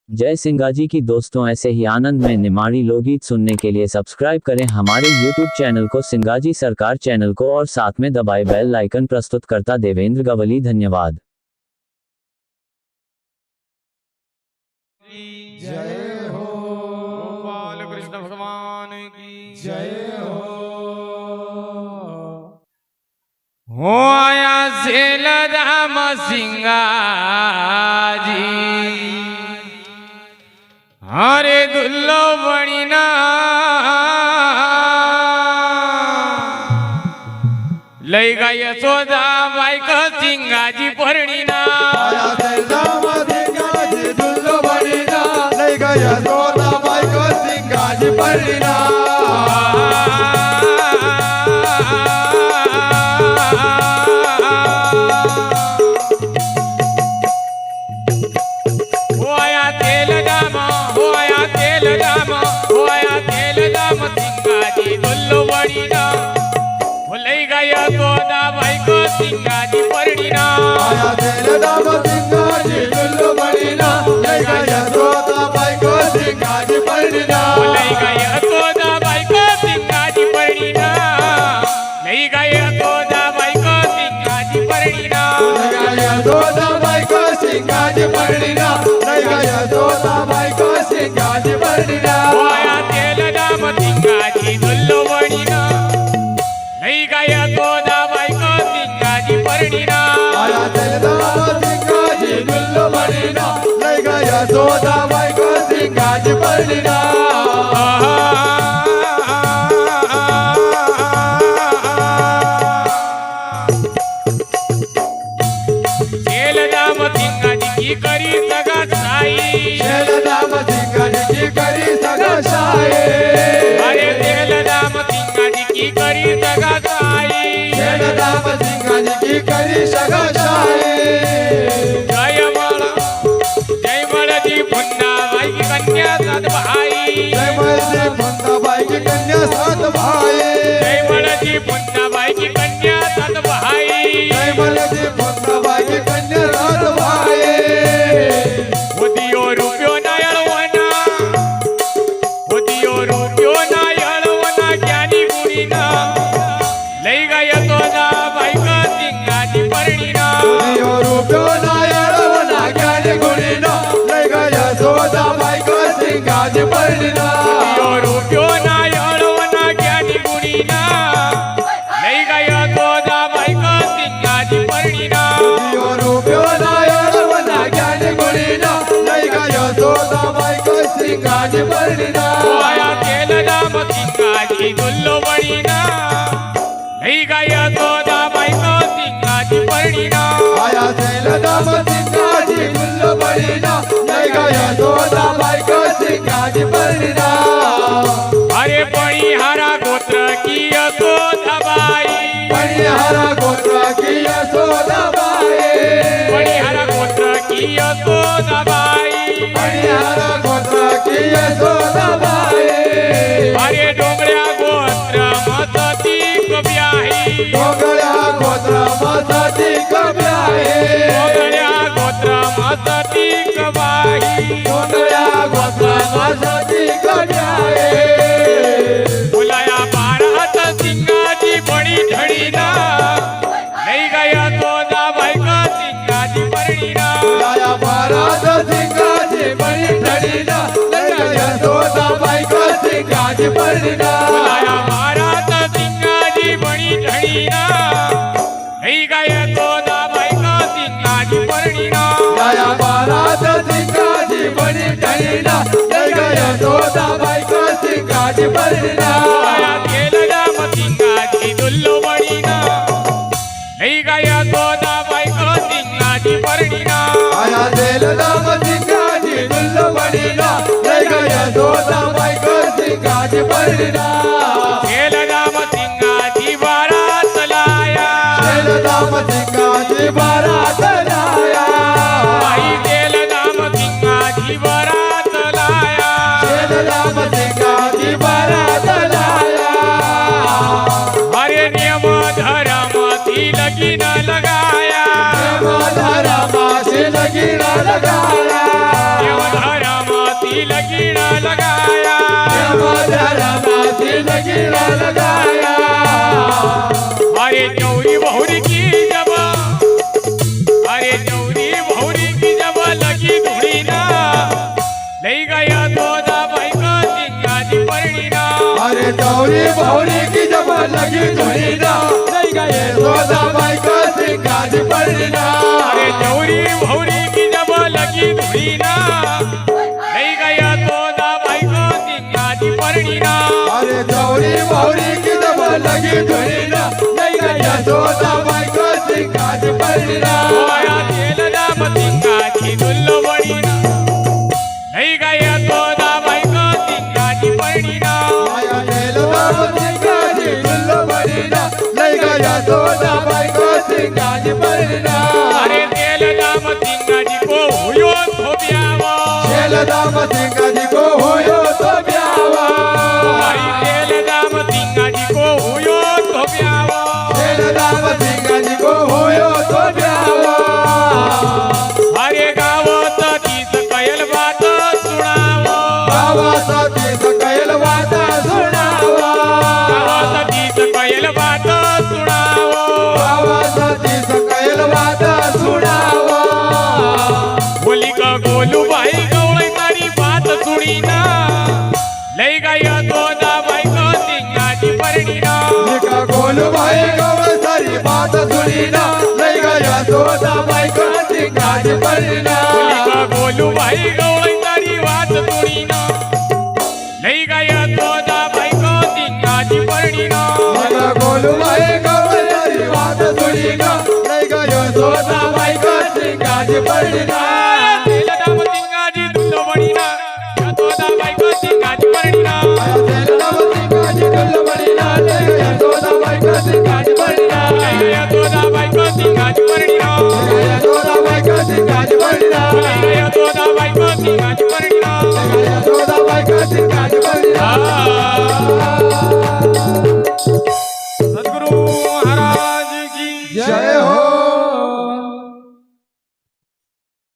जय सिंगाजी की दोस्तों, ऐसे ही आनंद में निमाड़ी लोकगीत सुनने के लिए सब्सक्राइब करें हमारे YouTube चैनल को, सिंगाजी सरकार चैनल को, और साथ में दबाए बेल आइकन। प्रस्तुत करता देवेंद्र गवली। धन्यवाद। जय हो गोपाल कृष्ण भगवान की जय हो आया सेलदाम सिंगाजी हरे दुल्लो बणीना लई गा यशोदा बायक सिंगाजी परणीना आया सेलदाम सिंगाजी दुल्लो बणीना लई गा यशोदा बायक सिंगाजी परणीना सिंगाजी परणीना आया सेलदाम सिंगाजी दुल्लो बणीना लई गा यशोदा बायक सिंगाजी परणीना लई गा यशोदा बायक सिंगाजी परणीना लई गा यशोदा बायक सिंगाजी परणीना लई गा यशोदा बायक सिंगाजी परणीना लई गा यशोदा बायक सिंगाजी परणीना आया सेलदाम सिंगाजी दुल्लो बणीना लई गा यशोदा बायक सिंगाजी परणीना आया सेलदाम सिंगाजी दुल्लो बणीना लई गा यशोदा बायक सिंगाजी परणीना सेलदाम सिंगाजी की करी सगा साई सेलदाम सिंगाजी की करी सगा साई अरे सेलदाम सिंगाजी की करी सगा साई सेलदाम सिंगाजी की करी सगा साई जय मळजी पुन्हा बाई की कन्या सात भाई जय मळजी पुन्हा बाई की कन्या सात भाई जय मळजी पुन्हा बाई की कन्या सात भाई जय मळजी पुन्हा बाई की कन्या सात भाई उदियो रुपयो ना यळवना उदियो रुपयो ना यळवना ज्ञानी गुणीना लई गा यशोदा बायक सिंगाजी परणीना उदियो रुपयो ना यळवना ज्ञानी गुणीना लई गा यशोदा बायक सिंगाजी परणीना उदियो रुपयो ना यळवना ज्ञानी गुणीना लई गा यशोदा बायक सिंगाजी परणीना उदियो रुपयो ना यळवना ज्ञानी गुणीना लई गा यशोदा बायक सिंगाजी परणीना आया सेलदाम सिंगाजी दुल्लो बणीना लई गा यशोदा बायक सिंगाजी परणीना आया सेलदाम सिंगाजी दुल्लो बणीना लई गा यशोदा बायक सिंगाजी परणीना अरे पणिहारा गोत्र की यशोदा बाई पणिहारा गोत्र की यशोदा बाई पणिहारा गोत्र की यशोदा बाई पणिहारा गोत्र की यशोदा बाई अरे डोंगऱ्या गोत्र मसती कब्याही डोंगऱ्या गोत्र मसती कब्याही डोंगऱ्या गोत्र मसती कबाही डोंगऱ्या गोत्र मसती कब्याही बोलाया बारात सिंगाजी बडी ढळीना लई गा यशोदा बायक सिंगाजी परणीना लाया बारात सिंगाजी बळी ठळीना लई गा यशोदा बायक सिंगाजी परणीना बोलाया बारात सिंगाजी बडी ढळीना लई गा यशोदा बायक सिंगाजी परणीना लाया बारात सिंगाजी बळी ठळीना लई गा यशोदा बायक सिंगाजी परणीना आया सेलदाम सिंगाजी दुल्लो बणीना लई गा यशोदा बायक सिंगाजी परणीना आया सेलदाम सिंगाजी दुल्लो बणीना लई गा यशोदा बायक सिंगाजी परणीना सेलदाम सिंगाजी बारात लाया सेलदाम सिंगाजी बारात लाया आई सेलदाम सिंगाजी बारात लाया गौरी भावरी की जब लगी धुनी ना नहीं गए सोदा बाई को सिंगाजी परिणा अरे चौरी भौरी की जब लगी धुनी ना नहीं गया तो दाबाई को सिंगाजी परिणा अरे गौरी भावरी की जब लगी धुनी ना नहीं गए सोदा बाई को सिंगाजी परिणा आया तेल दाम सिंगाजी दुल्लो बणीना नहीं गया तो दाबाई को सिंगाजी परिणा आया तेल दाम सिंगाजी दुल्लो परिणा नहीं गया सोदा बाई को सिंगाजी परिणा अरे तेल दाम सिंगाजी को हुयो तो ब्यावा तेल दाम सिंगाजी को होयो तो ब्यावा भाई तेल दाम सिंगाजी को हुयो तो ब्यावा तेल दाम सिंगाजी को होयो तो ब्यावा अरे गावात तीच कयल बात सुनावो गावासाठी सकैल वाटा सुनावा गावात तीच कयल बात सुनावो गावासाठी सकैल वाटा सुनावा बोली का गोलू भाई गवळी तारी बात सुणीना लई गाय तो दाबाई को सिंगाजी परिणीना निका गोलू भाई गवळ सारी बात सुनीना लई गया सोदा बाई को सिंगाजी परिणा बोली का गोलू भाई गवळी तारी बात सुणीना लई गाय तो दाबाई को सिंगाजी परिणीना निका गोलू भाई गवळ सारी बात सुनीना लई गया सोदा बाई को सिंगाजी परिणा